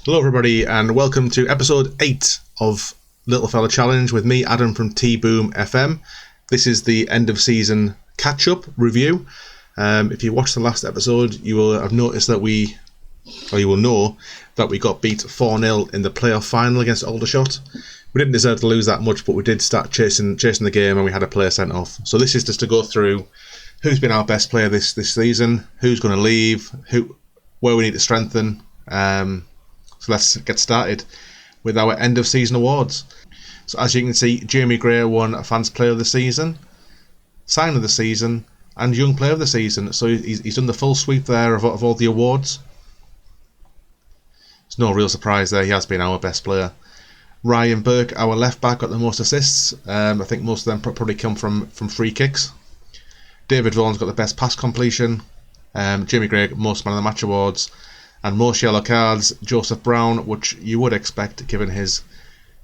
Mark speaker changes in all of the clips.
Speaker 1: Hello everybody and welcome to episode 8 of Little Fella Challenge with me, Adam from T-Boom FM. This is the end of season catch-up review. If you watched the last episode, you will have noticed that you will know that we got beat 4-0 in the playoff final against Aldershot. We didn't deserve to lose that much, but we did start chasing the game and we had a player sent off. So this is just to go through who's been our best player this season, who's going to leave, where we need to strengthen. So let's get started with our end of season awards. So as you can see, Jamie Gray won Fans Player of the Season, Sign of the Season, and Young Player of the Season. So he's done the full sweep there of all the awards. It's no real surprise there, he has been our best player. Ryan Burke, our left back, got the most assists. I think most of them probably come from free kicks. David Vaughan's got the best pass completion. Jamie Gray, most man of the match awards. And most yellow cards, Joseph Brown, which you would expect given his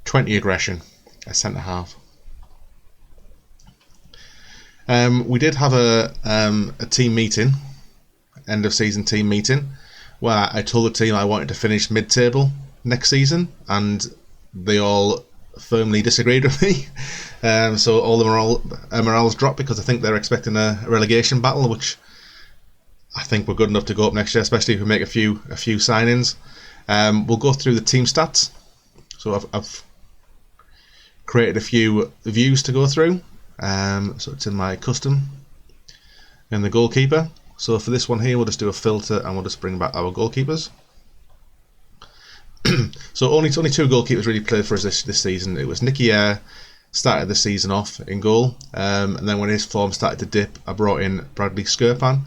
Speaker 1: 20 aggression as centre half. We did have a team meeting, end of season team meeting, where I told the team I wanted to finish mid-table next season, and they all firmly disagreed with me. So all the morale's dropped because I think they're expecting a relegation battle, which I think we're good enough to go up next year, especially if we make a few signings. We'll go through the team stats. So I've created a few views to go through. So it's in my custom and the goalkeeper. So for this one here, we'll just do a filter and we'll just bring back our goalkeepers. So only two goalkeepers really played for us this season. It was Nicky Ayre, started the season off in goal, and then when his form started to dip, I brought in Bradley Skirpan,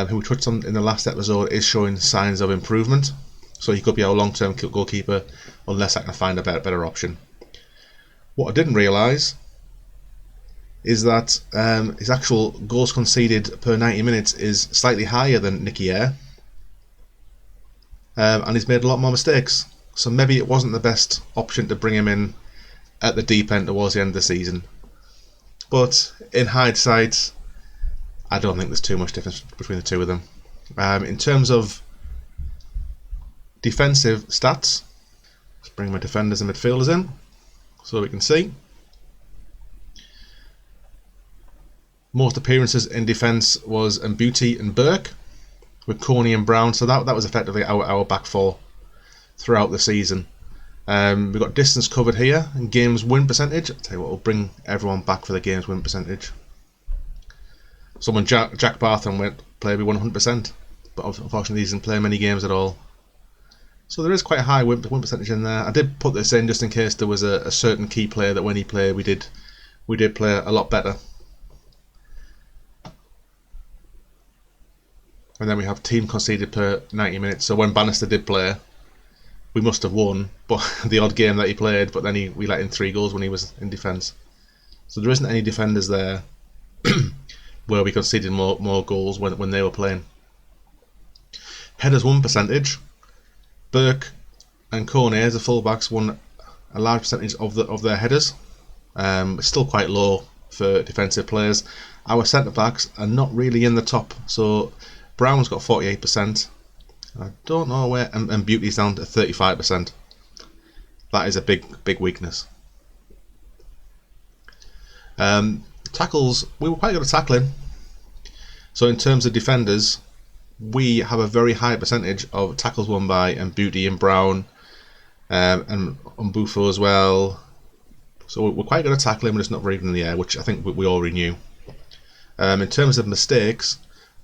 Speaker 1: who we touched on in the last episode, is showing signs of improvement. So he could be our long-term goalkeeper unless I can find a better option. What I didn't realise is that his actual goals conceded per 90 minutes is slightly higher than Nicky Ayre. And he's made a lot more mistakes. So maybe it wasn't the best option to bring him in at the deep end towards the end of the season. But in hindsight, I don't think there's too much difference between the two of them. In terms of defensive stats, let's bring my defenders and midfielders in so we can see. Most appearances in defence was Mbuti and Burke, with Coney and Brown. So that was effectively our back four throughout the season. We've got distance covered here and games win percentage. I'll tell you what, we'll bring everyone back for the games win percentage. Someone Jack Bartham went play with 100%, but unfortunately he doesn't play many games at all. So there is quite a high win percentage in there. I did put this in just in case there was a certain key player that when he played we did play a lot better. And then we have team conceded per 90 minutes. So when Bannister did play, we must have won, but the odd game that he played, but then we let in 3 goals when he was in defence. So there isn't any defenders there where we conceded more goals when they were playing. Headers won percentage. Burke and Coney as the fullbacks won a large percentage of their headers. It's still quite low for defensive players. Our centre backs are not really in the top. So Brown's got 48%. I don't know where, and Beauty's down to 35%. That is a big weakness. Tackles, we were quite good at tackling. So in terms of defenders, we have a very high percentage of tackles won by Beauty and Brown, and Mbufo as well. So we're quite good at tackling, but it's not very good in the air, which I think we already knew. In terms of mistakes,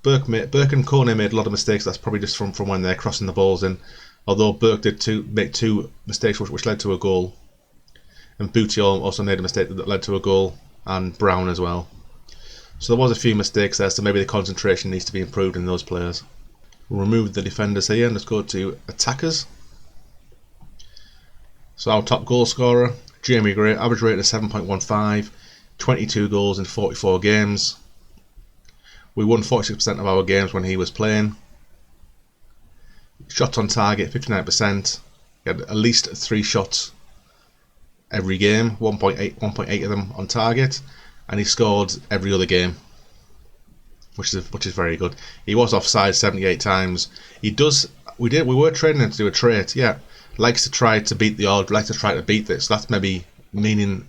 Speaker 1: Burke and Coney made a lot of mistakes. That's probably just from when they're crossing the balls in. Although Burke did make 2 mistakes which led to a goal, and Booty also made a mistake that led to a goal, and Brown as well. So there was a few mistakes there, so maybe the concentration needs to be improved in those players. We'll remove the defenders here and let's go to attackers. So our top goal scorer, Jamie Gray, average rate of 7.15, 22 goals in 44 games. We won 46% of our games when he was playing. Shots on target, 59%. He had at least 3 shots every game, 1.8 of them on target, and he scored every other game, which is very good. He was offside 78 times. He does We were training him to do a trait, yeah. Likes to try to beat the odds, likes to try to beat this. That's maybe meaning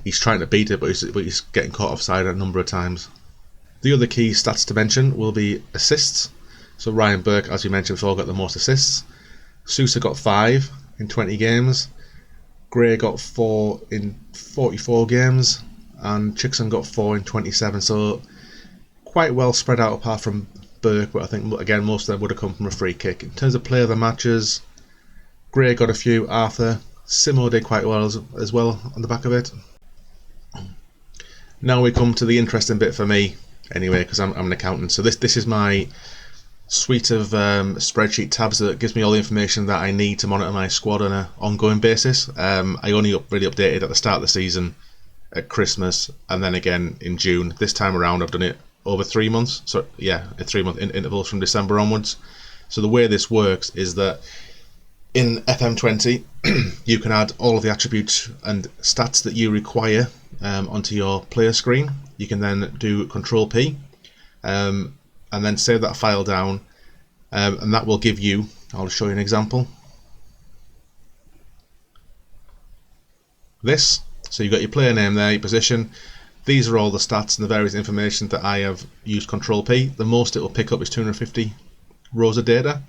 Speaker 1: he's trying to beat it, but he's getting caught offside a number of times. The other key stats to mention will be assists. So Ryan Burke, as we mentioned before, got the most assists. Sousa got 5 in 20 games. Gray got 4 in 44 games. And Chickson got 4 in 27. So quite well spread out apart from Burke, but I think, again, most of them would have come from a free kick. In terms of player of the matches, Gray got a few, Arthur. Simo did quite well as well on the back of it. Now we come to the interesting bit for me, anyway, because I'm an accountant. So this is my suite of spreadsheet tabs that gives me all the information that I need to monitor my squad on an ongoing basis. I only really updated at the start of the season, at Christmas, and then again in June. This time around I've done it over 3 months. So yeah, a 3-month intervals from December onwards. So the way this works is that in FM20 you can add all of the attributes and stats that you require onto your player screen. You can then do Control P and then save that file down, and that will give you, I'll show you an example, this. So you've got your player name there, your position. These are all the stats and the various information that I have used Control P. The most it will pick up is 250 rows of data.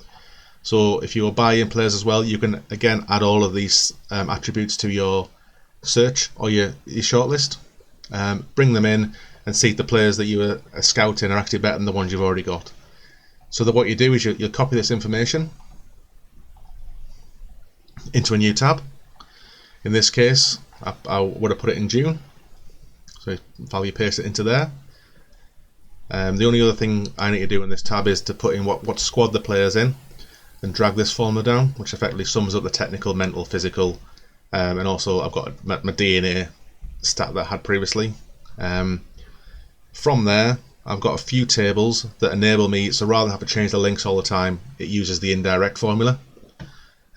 Speaker 1: So if you are buying players as well, you can again add all of these attributes to your search or your shortlist, bring them in and see if the players that you are scouting are actually better than the ones you've already got. So that what you do is you'll copy this information into a new tab. In this case, I would have put it in June. So value paste it into there. The only other thing I need to do in this tab is to put in what squad the player's in and drag this formula down, which effectively sums up the technical, mental, physical, and also I've got my DNA stat that I had previously. From there, I've got a few tables that enable me, so rather than have to change the links all the time, it uses the indirect formula.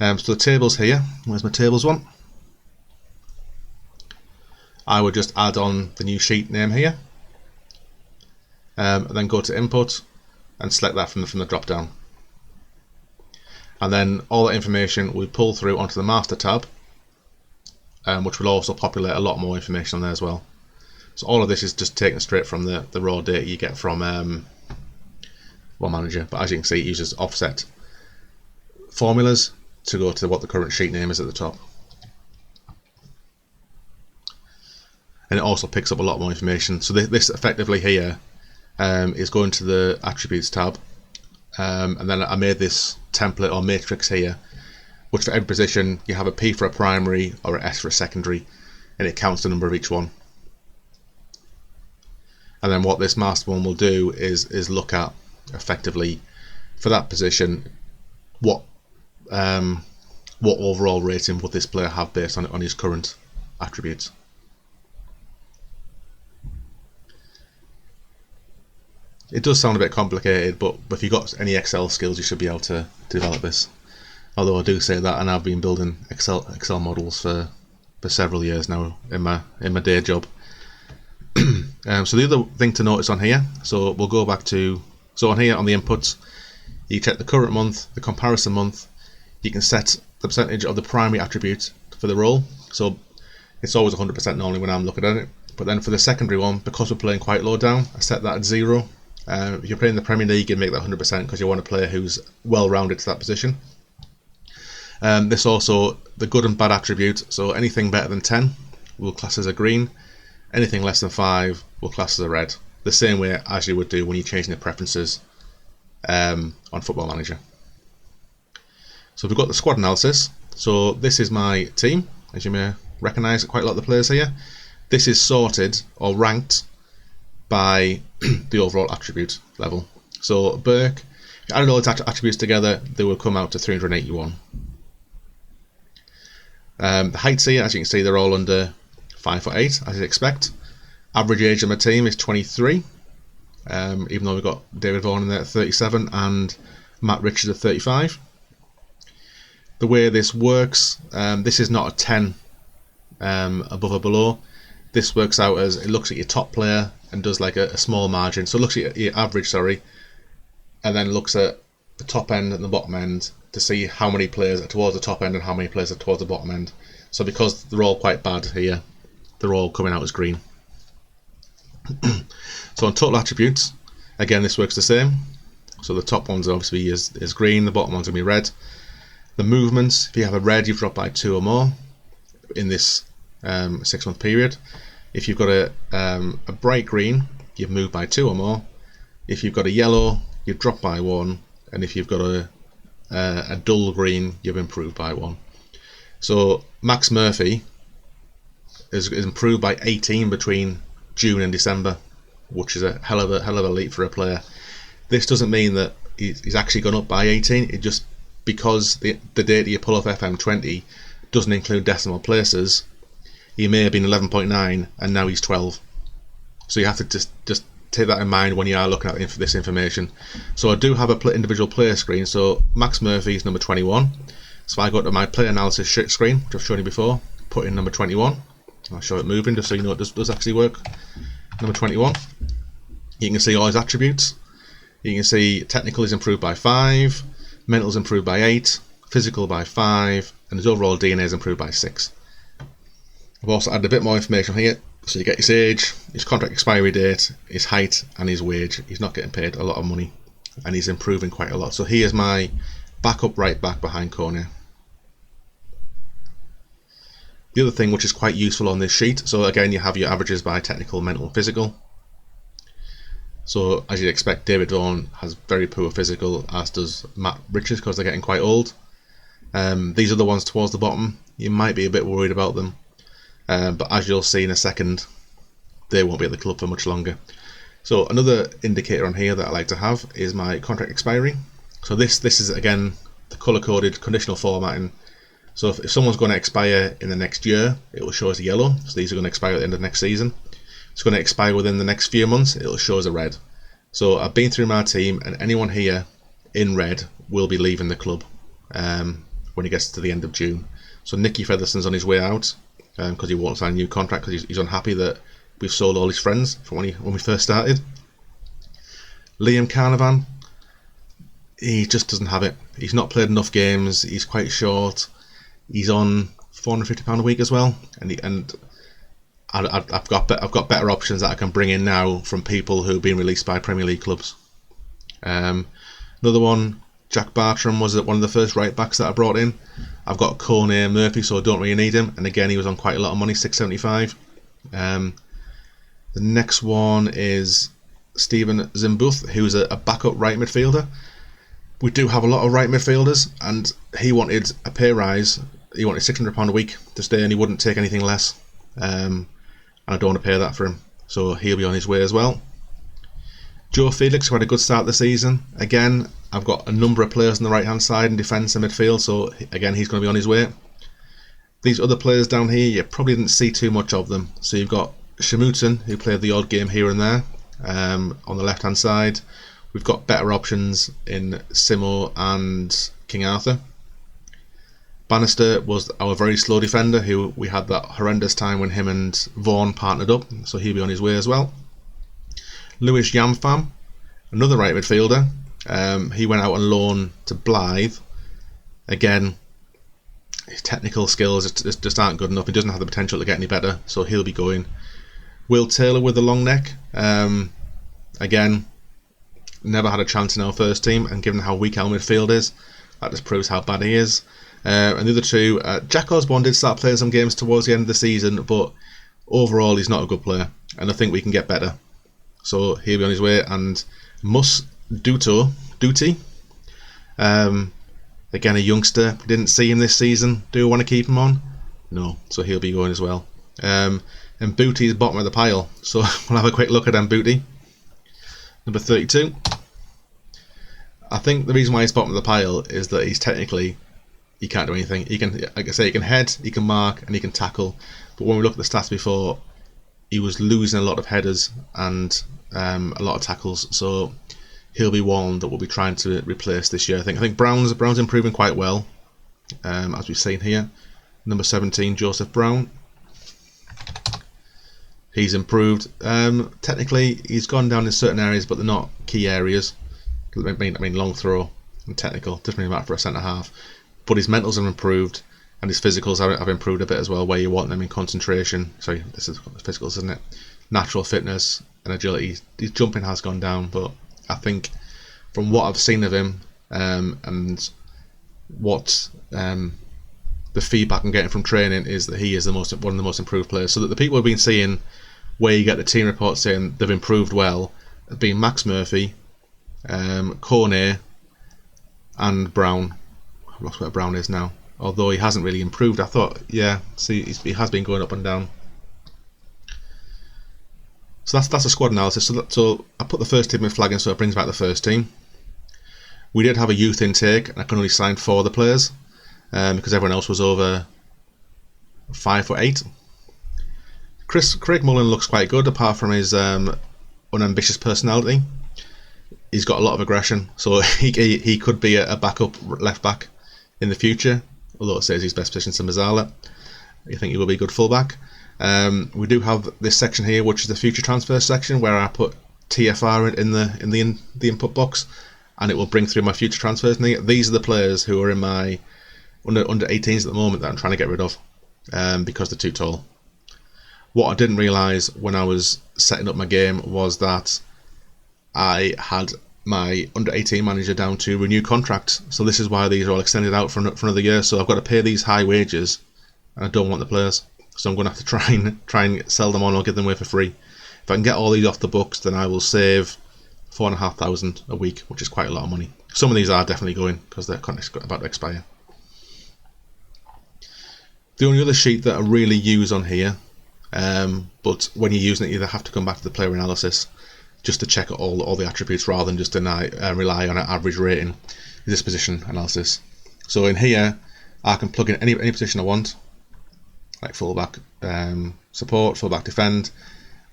Speaker 1: So the tables here, where's my tables one? I would just add on the new sheet name here, and then go to input and select that from the drop down. And then all that information we pull through onto the master tab, which will also populate a lot more information on there as well. So all of this is just taken straight from the raw data you get from Manager, but as you can see it uses offset formulas to go to what the current sheet name is at the top. And it also picks up a lot more information. So this effectively here is going to the attributes tab, and then I made this template or matrix here, which for every position you have a P for a primary or an S for a secondary, and it counts the number of each one. And then what this master one will do is look at effectively for that position what overall rating would this player have based on his current attributes. It does sound a bit complicated, but if you've got any Excel skills you should be able to develop this. Although I do say that, and I've been building Excel models for several years now in my day job. So the other thing to notice on here, so we'll go back to, so on here on the inputs, you check the current month, the comparison month, you can set the percentage of the primary attribute for the role, so it's always 100% normally when I'm looking at it, but then for the secondary one, because we're playing quite low down, I set that at 0. If you're playing the Premier League, you make that 100% because you want a player who's well rounded to that position. This also, the good and bad attribute, so anything better than 10 will class as a green, anything less than 5 will class as a red, the same way as you would do when you're changing the preferences on Football Manager. So we've got the squad analysis. So this is my team, as you may recognise quite a lot of the players here. This is sorted or ranked by the overall attribute level. So Burke, if you added all its attributes together, they will come out to 381. The heights here, as you can see, they're all under 5'8", as you'd expect. Average age of my team is 23, even though we've got David Vaughan in there at 37 and Matt Richards at 35. The way this works, this is not a 10 above or below. This works out as it looks at your top player and does like a small margin. So it looks at your average, and then looks at the top end and the bottom end to see how many players are towards the top end and how many players are towards the bottom end. So because they're all quite bad here, they're all coming out as green. So on total attributes, again this works the same. So the top ones obviously is green, the bottom one's going to be red. The movements, if you have a red, you've dropped by 2 or more in this 6-month period. If you've got a bright green, you've moved by 2 or more. If you've got a yellow, you've dropped by 1. And if you've got a dull green, you've improved by 1. So Max Murphy is improved by 18 between June and December, which is a hell of a leap for a player. This doesn't mean that he's actually gone up by 18. It just because the data you pull off FM20 doesn't include decimal places, he may have been 11.9 and now he's 12. So you have to just take that in mind when you are looking at this information. So I do have a individual player screen. So Max Murphy is number 21. So I go to my player analysis screen, which I've shown you before, put in number 21. I'll show it moving just so you know it does actually work. Number 21. You can see all his attributes. You can see technical is improved by 5. Mental is improved by 8, physical by 5, and his overall DNA is improved by 6. I've also added a bit more information here, so you get his age, his contract expiry date, his height, and his wage. He's not getting paid a lot of money, and he's improving quite a lot. So he is my backup right back behind Konya. The other thing which is quite useful on this sheet, so again you have your averages by technical, mental, and physical. So as you'd expect, David Vaughan has very poor physical, as does Matt Richards, because they're getting quite old. These are the ones towards the bottom. You might be a bit worried about them, but as you'll see in a second, they won't be at the club for much longer. So another indicator on here that I like to have is my contract expiry. So this is again the colour-coded conditional formatting. So if someone's going to expire in the next year, it will show as a yellow. So these are going to expire at the end of next season. It's going to expire within the next few months, it'll show as a red. So I've been through my team, and anyone here in red will be leaving the club when he gets to the end of June. So Nicky Featherston's on his way out because he won't sign a new contract because he's unhappy that we've sold all his friends from when we first started. Liam Carnavan, he just doesn't have it. He's not played enough games, he's quite short, he's on £450 a week as well, and I've got better options that I can bring in now from people who've been released by Premier League clubs. Another one, Jack Bartram, was one of the first right backs that I brought in. I've got Kone Murphy, so I don't really need him, and again he was on quite a lot of money, £675. The next one is Stephen Zimbuth, who's a backup right midfielder. We do have a lot of right midfielders, and he wanted a pay rise. He wanted £600 a week to stay, and he wouldn't take anything less. And I don't want to pay that for him, so he'll be on his way as well. Joe Felix, who had a good start of the season. Again, I've got a number of players on the right hand side in defence and midfield, so again he's going to be on his way. These other players down here, you probably didn't see too much of them. So you've got Shamutin, who played the odd game here and there on the left hand side. We've got better options in Simo and King Arthur. Bannister was our very slow defender, who we had that horrendous time when him and Vaughan partnered up, so he'll be on his way as well. Lewis Yamfam, another right midfielder. He went out on loan to Blythe. Again, his technical skills just aren't good enough. He doesn't have the potential to get any better, so he'll be going. Will Taylor with the long neck. Again, never had a chance in our first team, and given how weak our midfield is, that just proves how bad he is. And the other two, Jack Osborne did start playing some games towards the end of the season, but overall he's not a good player, and I think we can get better. So he'll be on his way. And Mus Duty, again a youngster, didn't see him this season. Do we want to keep him on? No, so he'll be going as well. And Booty is bottom of the pile, so we'll have a quick look at Booty. Number 32. I think the reason why he's bottom of the pile is that he's technically, he can't do anything. He can, like I say, he can head, he can mark, and he can tackle. But when we look at the stats before, he was losing a lot of headers and a lot of tackles. So he'll be one that we'll be trying to replace this year. I think Brown's improving quite well, as we've seen here. Number 17, Joseph Brown. He's improved. Technically, he's gone down in certain areas, but they're not key areas. I mean, long throw. and technical. Doesn't really matter for a centre half. But his mentals have improved, and his physicals have improved a bit as well, where you want them in concentration. Sorry, this is physicals, isn't it? Natural fitness and agility. His jumping has gone down, but I think from what I've seen of him and what the feedback I'm getting from training is that he is one of the most improved players. So that the people have been seeing where you get the team reports saying they've improved well have been Max Murphy, Cornet, and Brown. I've lost where Brown is now. Although he hasn't really improved, I thought, yeah, see, he has been going up and down. So that's a squad analysis. So I put the first team in flagging, so it brings back the first team. We did have a youth intake, and I can only sign 4 of the players because everyone else was over 5'8". Craig Mullen looks quite good, apart from his unambitious personality. He's got a lot of aggression, so he could be a backup left back in the future. Although it says his best position is Mazzala, I think he will be a good fullback. We do have this section here, which is the future transfer section, where I put TFR in the input box, and it will bring through my future transfers. And these are the players who are in my under 18s at the moment that I'm trying to get rid of because they're too tall. What I didn't realise when I was setting up my game was that I had my under 18 manager down to renew contract. So this is why these are all extended out for another year. So I've got to pay these high wages, and I don't want the players. So I'm going to have to try and sell them on or give them away for free. If I can get all these off the books, then I will save $4,500 a week, which is quite a lot of money. Some of these are definitely going because they're about to expire. The only other sheet that I really use on here, but when you're using it, you have to come back to the player analysis just to check all the attributes rather than just rely on an average rating, is this position analysis. So in here, I can plug in any position I want, like fullback support, fullback defend,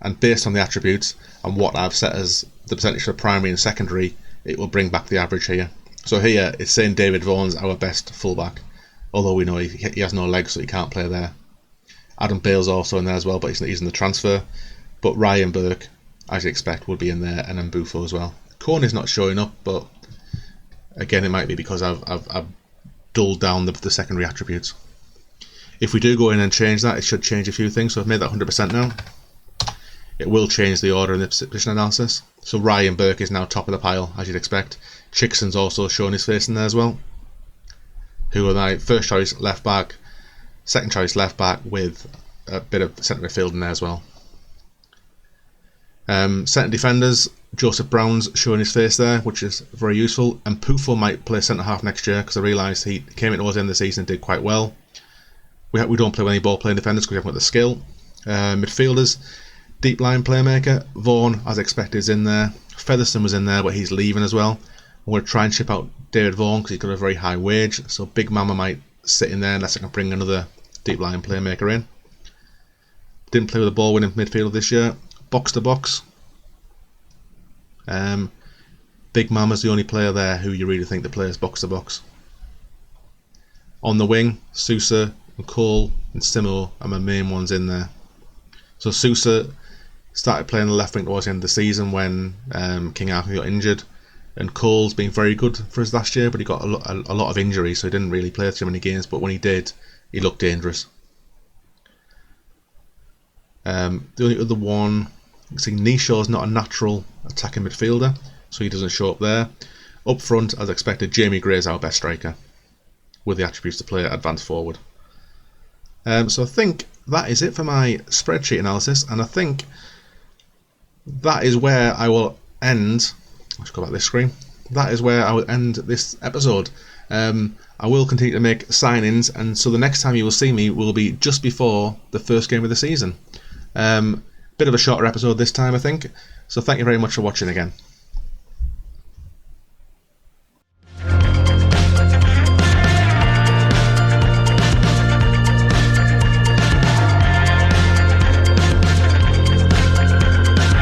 Speaker 1: and based on the attributes and what I've set as the percentage for primary and secondary, it will bring back the average here. So here it's saying David Vaughan's our best fullback, although we know he has no legs, so he can't play there. Adam Bale's also in there as well, but he's in the transfer. But Ryan Burke, as you expect, would be in there, and then Bufo as well. Corney's not showing up, but again, it might be because I've dulled down the secondary attributes. If we do go in and change that, it should change a few things. So I've made that 100% now. It will change the order in the position analysis. So Ryan Burke is now top of the pile, as you'd expect. Chickson's also showing his face in there as well. Who are my first choice left back, second choice left back with a bit of centre midfield in there as well. Centre defenders, Joseph Brown's showing his face there, which is very useful. And Pufo might play centre half next year because I realised he came in towards the end of the season and did quite well. We don't play with any ball playing defenders because we haven't got the skill. Midfielders, deep line playmaker, Vaughan, as expected, is in there. Featherstone was in there, but he's leaving as well. I'm going to try and ship out David Vaughan because he's got a very high wage, so Big Mama might sit in there unless I can bring another deep line playmaker in. Didn't play with a ball winning midfielder this year. Box to box. Big Mama's the only player there who you really think that plays box to box. On the wing, Sousa and Cole and Simo are my main ones in there. So Sousa started playing the left wing towards the end of the season when King Arthur got injured, and Cole's been very good for us last year, but he got a lot of injuries, so he didn't really play too many games, but when he did, he looked dangerous. The only other one, you can see Nishaw's not a natural attacking midfielder, so he doesn't show up there. Up front, as expected, Jamie Gray's our best striker, with the attributes to play advanced forward. So I think that is it for my spreadsheet analysis, and I think that is where I will end. Let's go back to this screen. That is where I will end this episode. I will continue to make signings, and so the next time you will see me will be just before the first game of the season. Bit of a shorter episode this time, I think. So thank you very much for watching again.